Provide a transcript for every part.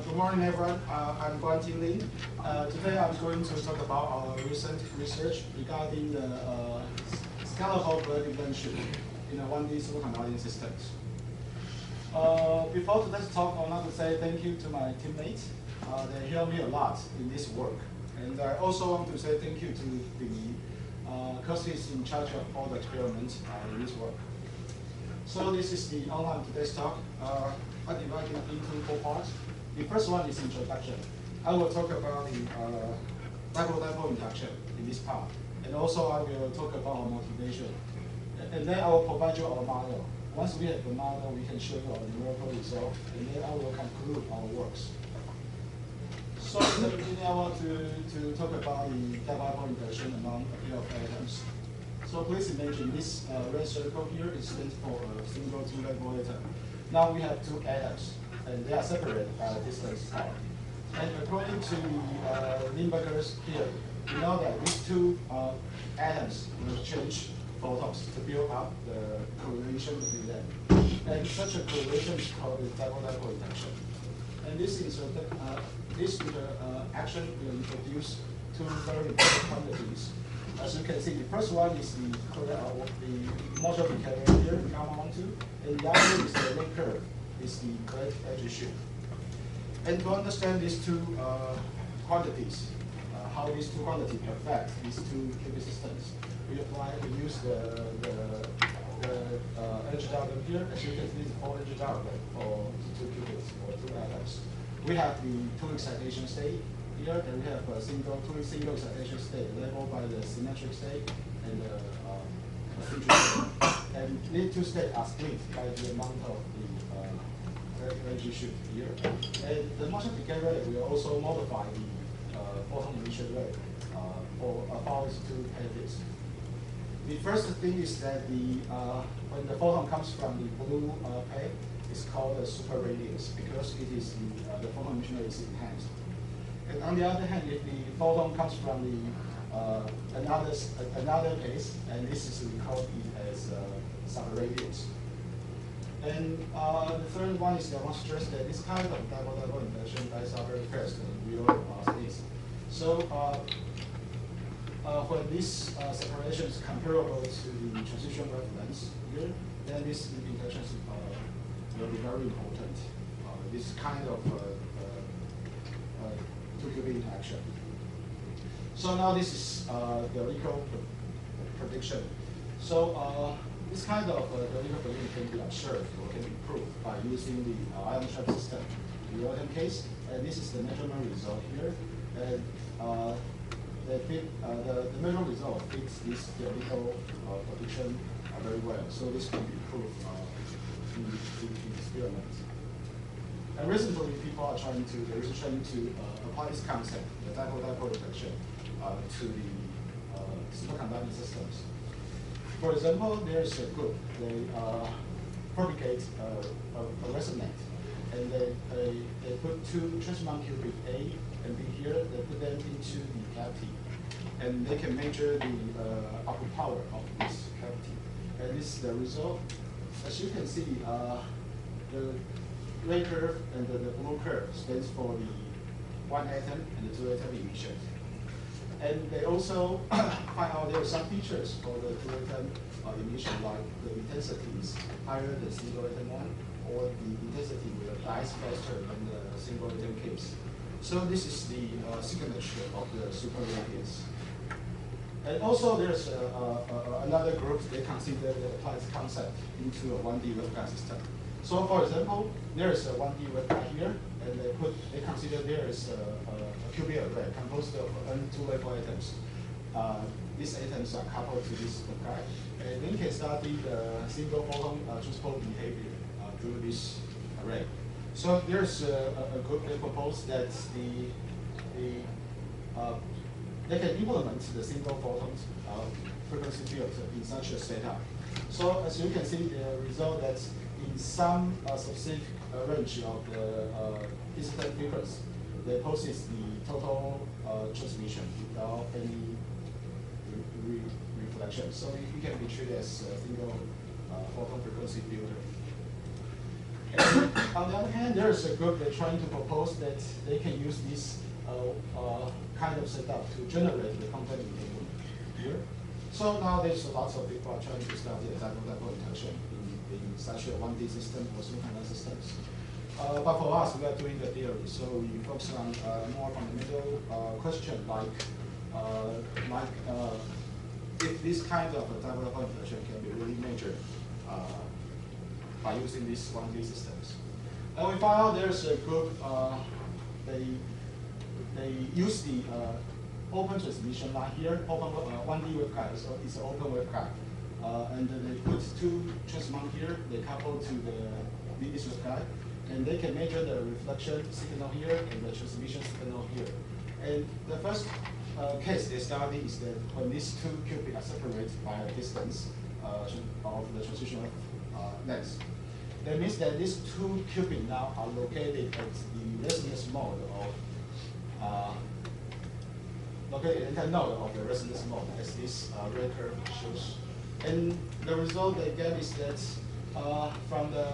Good morning, everyone. I'm Kuan Ting Lin. Today I'm going to talk about our recent research regarding the scalar Hall vertical shift in a 1D superconducting systems. Before today's talk, I want to say thank you to my teammates. They helped me a lot in this work. And I also want to say thank you to the courses in charge of all the experiments in this work. So this is the outline of today's talk. I divided it into 4 parts. The first one is introduction. I will talk about the dipole-dipole interaction in this part. And also I will talk about our motivation. And then I will provide you our model. Once we have the model, we can show you our numerical result. And then I will conclude our works. So in the beginning, I want to talk about the dipole interaction among a pair of atoms. So please imagine this red circle here is stands for a single two-dipole atom. Now we have 2 atoms, and they are separated by a distance r. And according to Limburgers here, we know that these 2 atoms will change photons to build up the correlation between them. And such a correlation is called the dipole-dipole interaction. And this action will introduce 2 very important quantities. As you can see, the first one is the motion of the carrier here, gamma 1, 2, and the other is the length curve, is the great edge shift. And to understand these 2 quantities, how these 2 quantities affect these 2 qubit systems, we use the energy diagram here. As you can see, the whole energy diagram for 2 qubits or 2 atoms. We have the 2 excitation state here, and we have a single excitation state labeled by the symmetric state and the centric state. And these 2 states are split by the amount of the energy shift here. And the motion decay rate will also modify the photon emission rate for about 2 cases. The first thing is that when the photon comes from the blue peg, it's called a super radius because it is the photon emission rate is enhanced. And on the other hand, if the photon comes from the another case, and this is we call it as subradius. And the third one is that I want to stress that this kind of dipole-dipole interaction dies out very fast in real space. So when this separation is comparable to the transition reference here, then this interaction will be very important. This kind of 2-qubit interaction. So now this is theoretical prediction. So this kind of theoretical prediction can be observed or can be proved by using the ion trap system in the Orton case. And this is the measurement result here. And the measurement result fits this theoretical prediction very well. So this can be proved in experiments. And recently, people are trying to apply this concept, the dipole-dipole interaction, to the superconducting systems. For example, there's a group. They propagate a resonate, and they put 2 transmon qubit A and B here. They put them into the cavity, and they can measure the output power of this cavity. And this is the result. As you can see, the red curve and the blue curve stands for the 1 atom and the 2 atom emission. And they also find out there are some features for the 2 atom emission, like the intensity is higher than single atom 1, or the intensity will rise faster than the single atom case. So this is the signature of the super radius. And also there's another group, they consider they apply this concept into a 1D waveguide system. So for example, there is a 1D waveguide here, and they consider there is a qubit array composed of n 2-level atoms. These atoms are coupled to this waveguide, and then you can study the single photon transport behavior through this array. So there's a group that proposed that they can implement the single photon frequency field in such a setup. So as you can see, the result that in some specific range of the incident frequency, they possess the total transmission without any reflection. So it can be treated as a single photon frequency filter. And On the other hand, there's a group that's trying to propose that they can use this kind of setup to generate the content in here. So now there's lots of people are trying to study dipole-dipole interaction in such a 1D system or synchronous systems. But for us, we are doing the theory, so we focus on more fundamental question like if this kind of dipole-dipole interaction can be really measured by using these 1D systems. And we found out there's a group, they use the open transmission line here, open 1D waveguide, so it's an open waveguide. And they put two transmon here, they couple to this waveguide, and they can measure the reflection signal here and the transmission signal here. And the first case they study is that when these two qubits are separated by a distance of the transition length, that means that these two qubits now are located at the resonance mode of located at the node of the resonance mode, as this red curve shows. And the result they get is that from the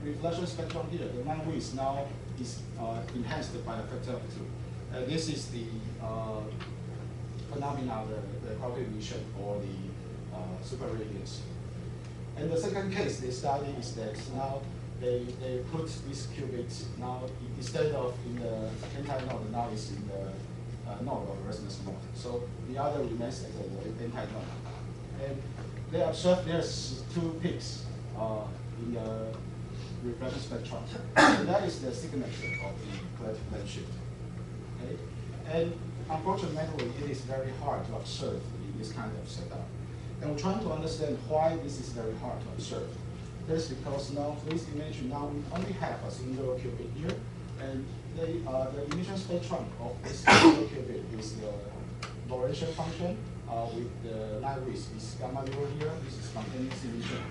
reflection spectrum here, the line width now is enhanced by a factor of 2. This is the phenomena of the quantum emission or the super radiance. And the second case they study is that now they put this qubit now instead of in the anti-node, now it's in the node of resonance mode. So the other remains as the anti-node. And they observe there's two peaks in the reflection spectrum. And that is the signature of the collective length shift. Okay? And unfortunately, it is very hard to observe in this kind of setup. And we're trying to understand why this is very hard to observe. That's because now, please imagine now we only have a single qubit here, and the emission spectrum of this single qubit is the Lorentzian function with the line width is gamma 0 here. This is spontaneous emission,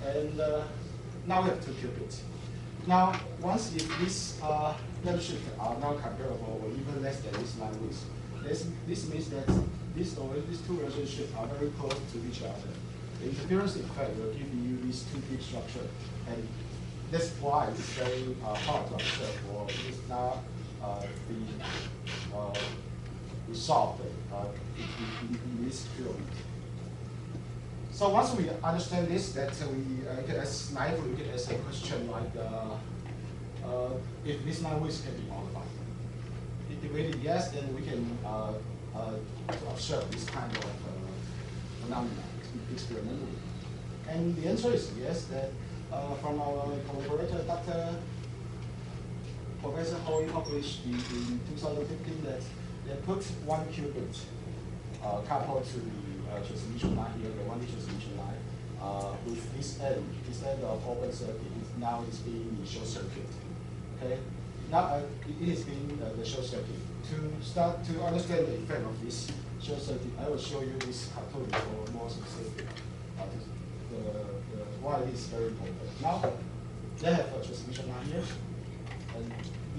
and now we have two qubits. Now, once if these length shifts are now comparable or even less than this line width, this means that these two relationships are very close to each other. The interference effect will give you these two peak structure, and that's why it's very hard to observe, or it's not being resolved in this field. So once we understand this, that we can ask naively we can ask a question like, if this line width can be modified. If we did yes, then we can observe this kind of phenomena experimentally. And the answer is yes, that from our collaborator, Professor Hoey published in 2015 that they put one qubit coupled to the transmission line here, the 1D transmission line, with this end, instead of open circuit, now it's being the short circuit. Okay? Now it is being the short circuit. To start to understand the effect of this short circuit, I will show you this cartoon for more specific. Why it is very important. Now they have a transmission line here, and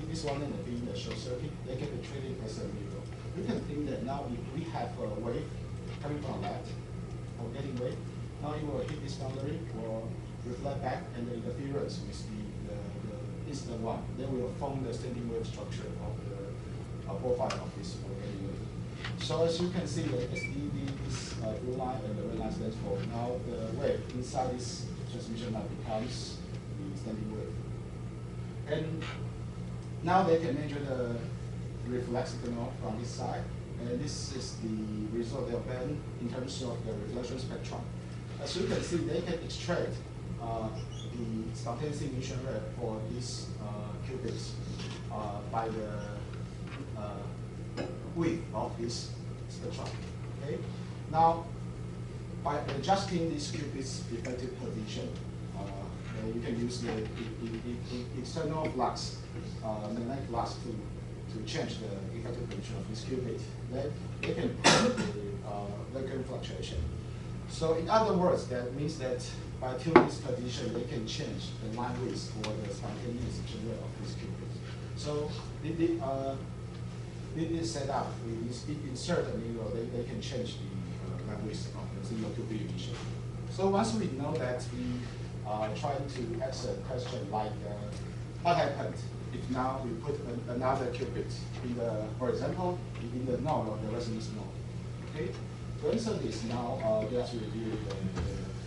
this one and being the short circuit, they can be treated as a mirror. We can think that now if we have a wave coming from left, or getting wave, now it will hit this boundary or reflect back, and the interference with the instant one. Then we will form the standing wave structure of the profile of this getting wave. So as you can see, the SDD, this blue line and the red line stands for now the wave inside this transmission line becomes the standing wave. And now they can measure the reflex signal from this side, and this is the result they obtain in terms of the reflection spectrum. As you can see, they can extract the spontaneous emission rate for these qubits by the width of this spectrum. Okay. Now, by adjusting this qubit's effective position, you can use the external flux, magnetic flux, to change the effective position of this qubit. They can predict the vacuum fluctuation. So in other words, that means that by tuning this position, they can change the line width for the spontaneous emission rate of this qubit. So this setup, we insert a mirror, they can change the line width of the single qubit emission. So once we know that, we trying to answer a question like, what happened if now we put another qubit in the, for example, in the node of the resonance node? Okay. To answer this, now let's review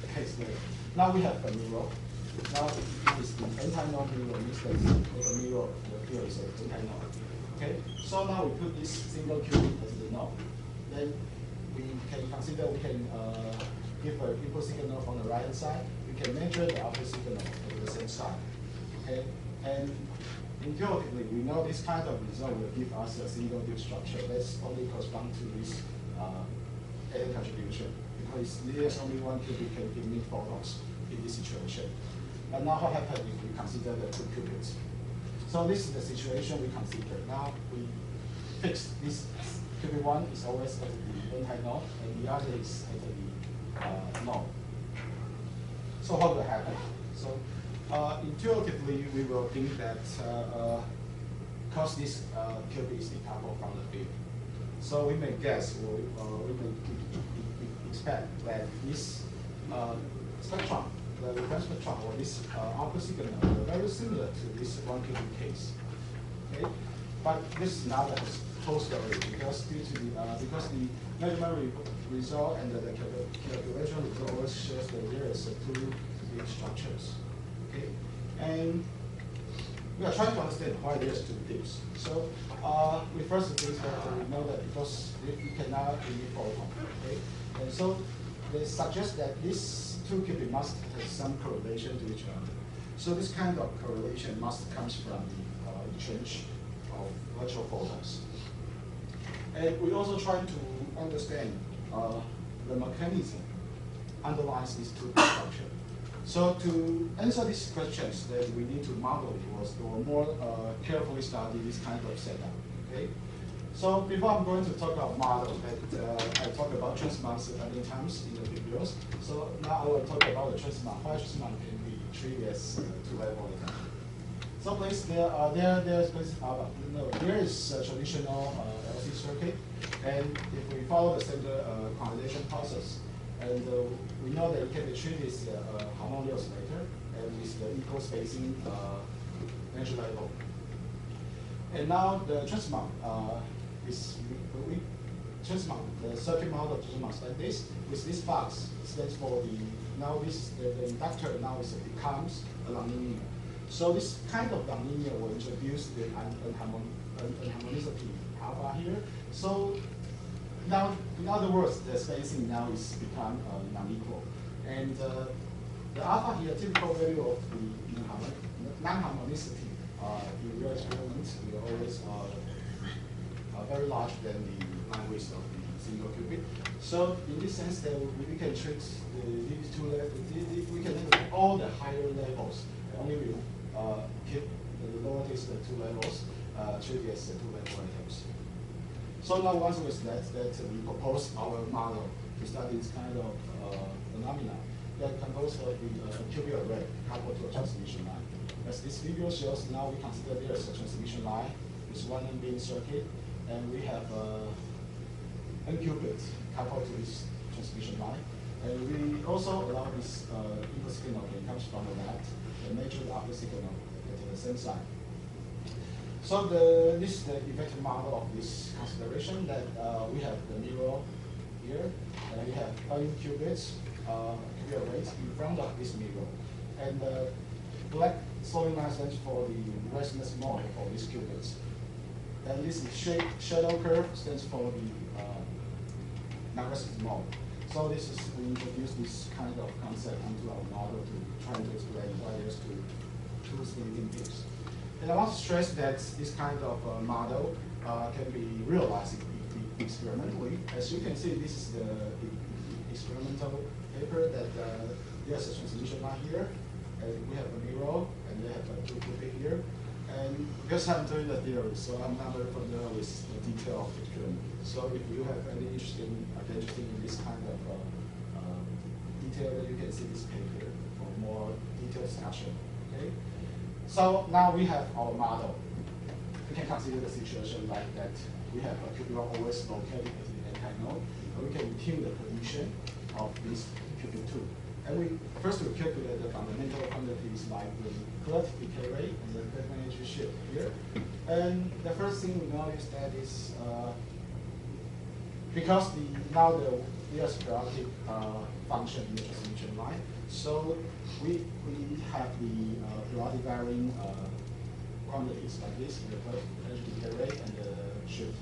the case there. Now we have a mirror. Now it is the anti-node mirror, means that the mirror here is an anti-node. Okay. So now we put this single qubit as the node. Then we can consider we can give an input signal from the right hand side. We can measure the output signal on the same side. Okay. And intuitively, we know this kind of result will give us a single deep structure. That's only correspond to this atom contribution, because there's only one qubit can emit photons in this situation. But now what happens if we consider the two qubits? So this is the situation we consider. Now we fix this qubit one is always at the anti-node, and the other is at the node. So what will happen? So intuitively, we will think that because this qubit is decoupled from the field, so we may guess, or we may expect that this spectrum, the reference spectrum, or this output signal, are very similar to this one qubit case. Okay, but this is not the whole story, because due to the because the measurement result and the calculation result always shows that there is two big structures. Okay, and we are trying to understand why there's two dips. So we first think that we know that because we cannot emit photon. Okay, and so they suggest that these two qubits must have some correlation to each other. So this kind of correlation must comes from the exchange of virtual photons. And we also try to understand the mechanism underlies these two structures. So to answer these questions, that we need to model it or more carefully study this kind of setup. Okay. So before I'm going to talk about model, that I talked about transmons many times in the videos. So now I will talk about the transmon. Why transmon can be treated as two-level attack. So please, there is a traditional LC circuit, and if we follow the standard quantization process, and we know that it can be treated as a harmonious oscillator, and with the equal spacing energy level. And now the transmon the circuit model of transmon is like this. With this box, stands for the inductor now becomes a nonlinear. So this kind of nonlinear will introduce the unharmonicity alpha here. So now, in other words, the spacing now is become non-equal. And the alpha here, typical value of the non-harmonicity in real experiments will always very large than the line width of the single qubit. So in this sense, that we can treat these two levels. We can handle all the higher levels. Only we keep the lowercase the two levels, treat it as the two-level items. So now once with that we propose our model to study this kind of phenomena that composed of the qubit array coupled to a transmission line. As this video shows, now we consider there is a transmission line with one NBIN circuit, and we have n qubits coupled to this transmission line. And we also allow this input signal that comes from the left and measure the output signal at the same side. So this is the effective model of this consideration that we have the mirror here, and we have n qubits qubit arrays in front of this mirror. And the black solid line stands for the resonance mode for these qubits. And this shadow curve stands for the non-resonance mode. So this is, we introduce this kind of concept into our model to try to explain why there's two splitting dips. And I want to stress that this kind of model can be realized experimentally. As you can see, this is the experimental paper that there's a transmission line here, and we have a mirror, and they have a two qubit here. And because I'm doing the theory, so I'm not very familiar with the detail of the experiment. So if you have any interest in this kind of detail, you can see this paper for more detailed discussion. Okay. So now we have our model. We can consider the situation like that. We have a qubit always located at the anti-node, and we can tune the position of this qubit 2. And first we calculate the fundamental quantities like the collective decay rate and the collective energy shift here. And the first thing we notice that is because there's periodic function in the transmission line, so we have the periodic varying quantities like this, the energy decay rate and the shift.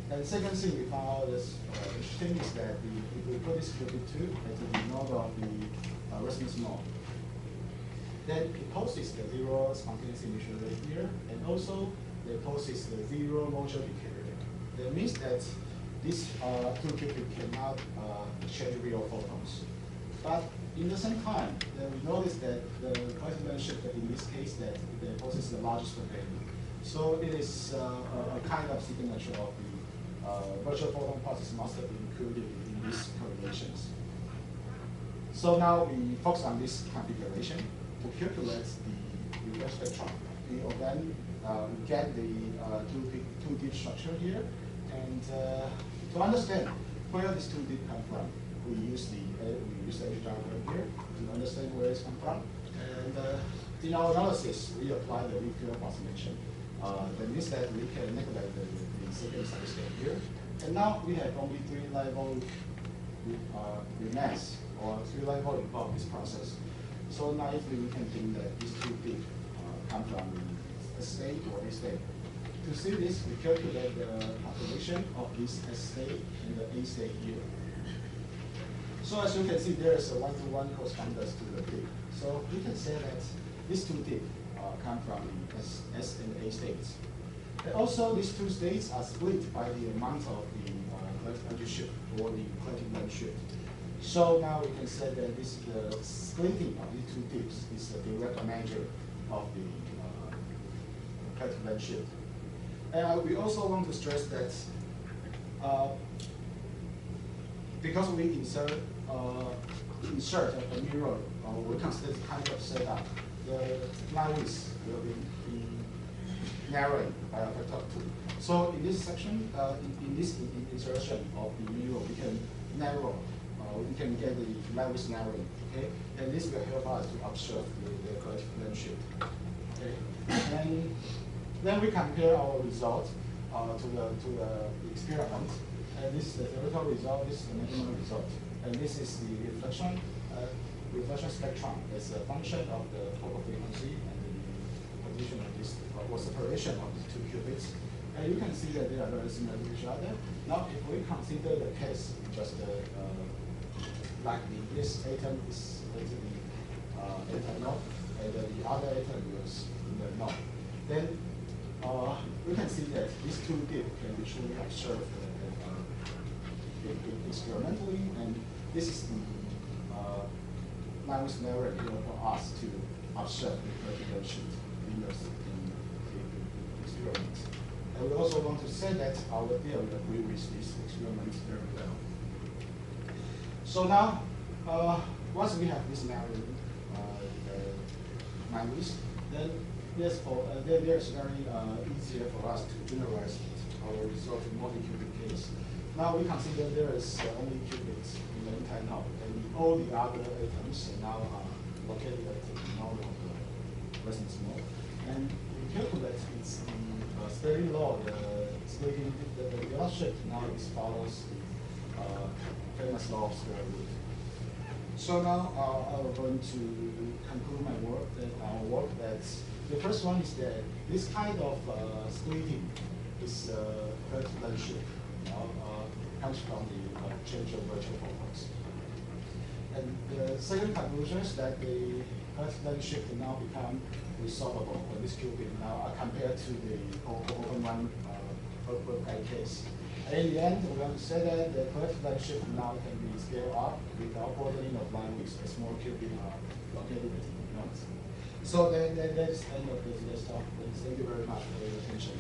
And the second thing we found out is interesting is that if we put this qubit 2 at the node of the resonance mode, then it poses the zero spontaneous emission rate here, and also it poses the zero modular decay rate. That means that this two qubit cannot exchange real photons. But in the same time, we notice that the collective shift in this case that it poses the largest value. So it is a kind of signature of the virtual photon process must have been included in these correlations. So now we focus on this configuration to calculate the wave spectrum. We will then get the two deep structure here, and to understand where these two deep come from, we use the edge diagram here to understand where it's come from. And in our analysis, we apply the weak approximation. That means that we can neglect the second side step here. And now we have only three levels remains, or three levels involved in this process. So naively, we can think that these two deep come from a state or a state. To see this, we calculate the population of this S state and the A state here. So as you can see, there is a one-to-one correspondence to the dip. So we can say that these two dip come from the S and A states. And also, these two states are split by the amount of the collective energy shift or the collective length shift. So now we can say that this the splitting of these two dips is the direct measure of the collective length shift. And we also want to stress that because we insert a mirror, we consider this kind of setup, the line width will be narrowing by a factor of 2. So in this section, in this insertion of the mirror, we can narrow, we can get the line width narrowing, okay? And this will help us to observe the collective length shift, okay? And then we compare our result to the experiment. And this is the theoretical result, this is the mathematical result. And this is the reflection spectrum as a function of the focal frequency and the position of this, or separation of these two qubits. And you can see that they are very similar to each other. Now, if we consider the case, just like this atom is going to be atom node, and the other atom is in the node, then we can see that these two dip can be truly observed experimentally, and this is the line width narrowing for us to observe the collective length shift in the experiment. And we also want to say that our theory agrees with this experiment very well. So now, once we have this narrowing line width, then there's very easier for us to generalize our result in multi-qubit case. Now we consider there is only qubits in the entire node, and all the other atoms now are located at the node of the resonance mode. And we calculate its splitting law, the splitting, the relationship now is follows the famous law of square root. So now I'm going to conclude my work. That the first one is that this kind of splitting is collective length shift. Comes from the change of virtual photons. And the second conclusion is that the collective length shift now become resolvable when this qubit now compared to the open one case. And in the end, we want to say that the collective length shift now can be scaled up without broadening of line width as more qubit are located at the nodes. So that's the end of today's talk. Thank you very much for your attention.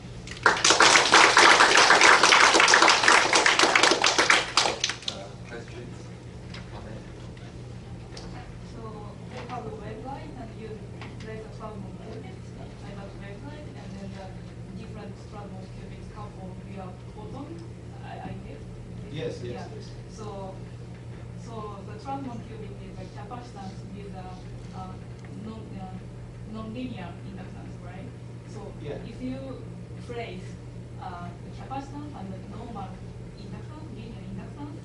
Yes. So the transmon qubit is like capacitance with non-linear inductance, right? So Yeah. if you place the capacitance and the normal inductance, linear inductance,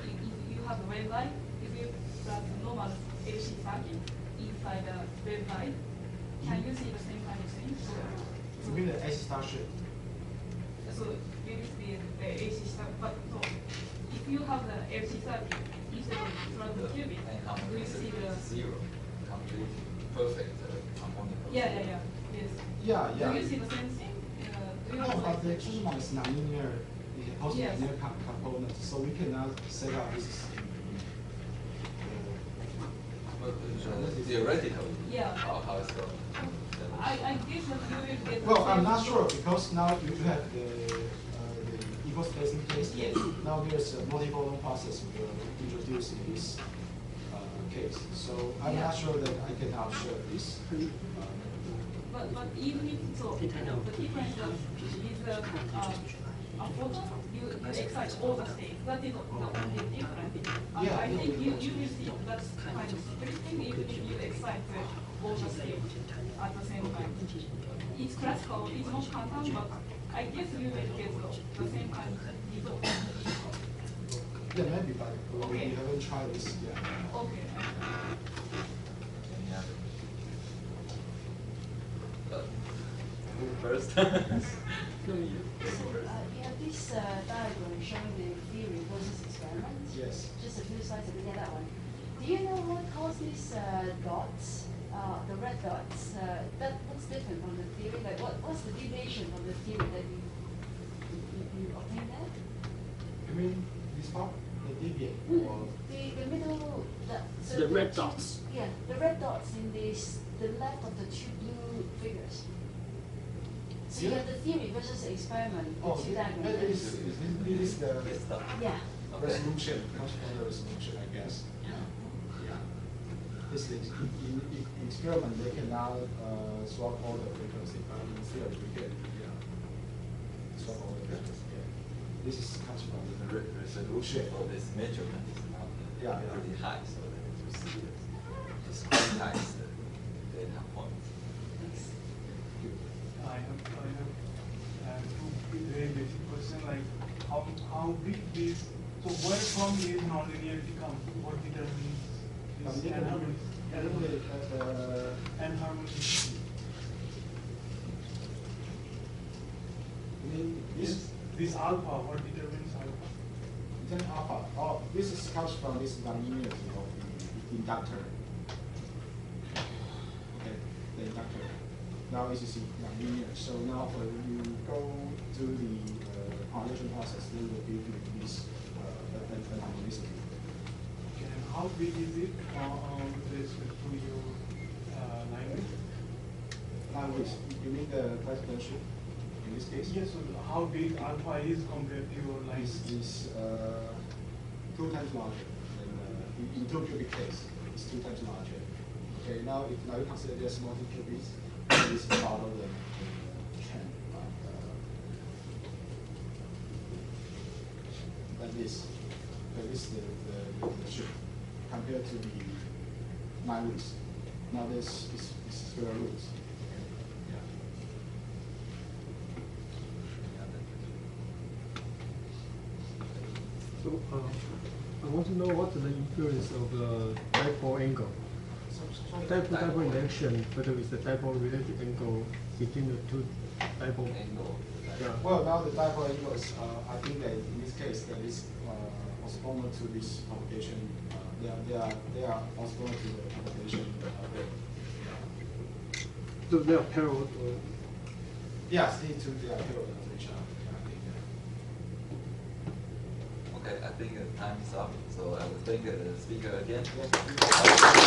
if you have the waveguide, if you plug the normal AC circuit inside the waveguide, can you see the same kind of thing? You mean the AC star shape? So you will see the AC circuit, but so if you have the AC circuit instead of plug the qubit, do you see the zero, complete, perfect harmonic. yes. Yeah. Do you see the same thing? Do you No, also but the extrusion one is nonlinear. It has Yes. linear component, so we cannot set up this. But theoretically, Yeah. how it's going. I guess that you will get the Well, I'm same- not sure because now you have the equal spacing case. Yes. Now there's a multi-photon process introduced in this case. So I'm not sure that I can now show this. But even if so, the difference is a photon, you excite all the states. That is the only difference. Yeah. I think you will see that's kind of splitting if you excite all the states at the same time. It's classical, it's not quantum, but I guess you will get the same kind of result. Yeah, maybe, but we Okay. haven't tried this yet. Okay. Any other? Who first? So you have this diagram showing the theory versus experiment. Yes. Just a few slides, look at that one. Do you know what caused these dots, the red dots? That looks different from the theory. Like what's the deviation from the theory that you obtained there? You mean this part, the deviate, or The middle, so The red two- dots. Yeah, the red dots in the left of the two blue figures. So you Yeah. have the theory versus the experiment, the oh, two this diagrams. is the This stuff. Yeah. Okay. resolution, comes from the resolution, I guess. Yeah. This is in experiment they can now swap all the frequency, but in theory we can swap all the frequency. Yeah. This is comes from The the resolution for this measurement is not pretty high, so that you see it discretize the data points. I have two very basic question like how big this, so where from is non-linearity comes, what determines this enharmony? I mean, This alpha, what determines alpha? then alpha. Oh, this is comes from this nonlinearity of the inductor. Okay, the inductor. Now this is nonlinear. So now when you go to the correlation process, then will give you this anomalicity. Okay, and how big is it with respect to your line width? Now, you mean the classical shape in this case? Yes, so how big alpha is compared to your line This width? is 2 times larger than in 2 cubic case. It's 2 times larger. Okay, now if you consider there's multi qubits, this is part of the chain. Like this. Like this the shape compared to the 9 roots. Now this is square roots. Yeah. So I want to know what the influence of the dipole angle. Dipole interaction, whether it's the dipole related angle between the two dipole. Angle. Yeah. Well, now the dipole angle is, I think that in this case, that is orthogonal to this propagation. They are orthogonal to the propagation rate. So they are parallel. Yes, they are parallel to each other. Okay, I think time is up, so I will thank the speaker again. Yeah.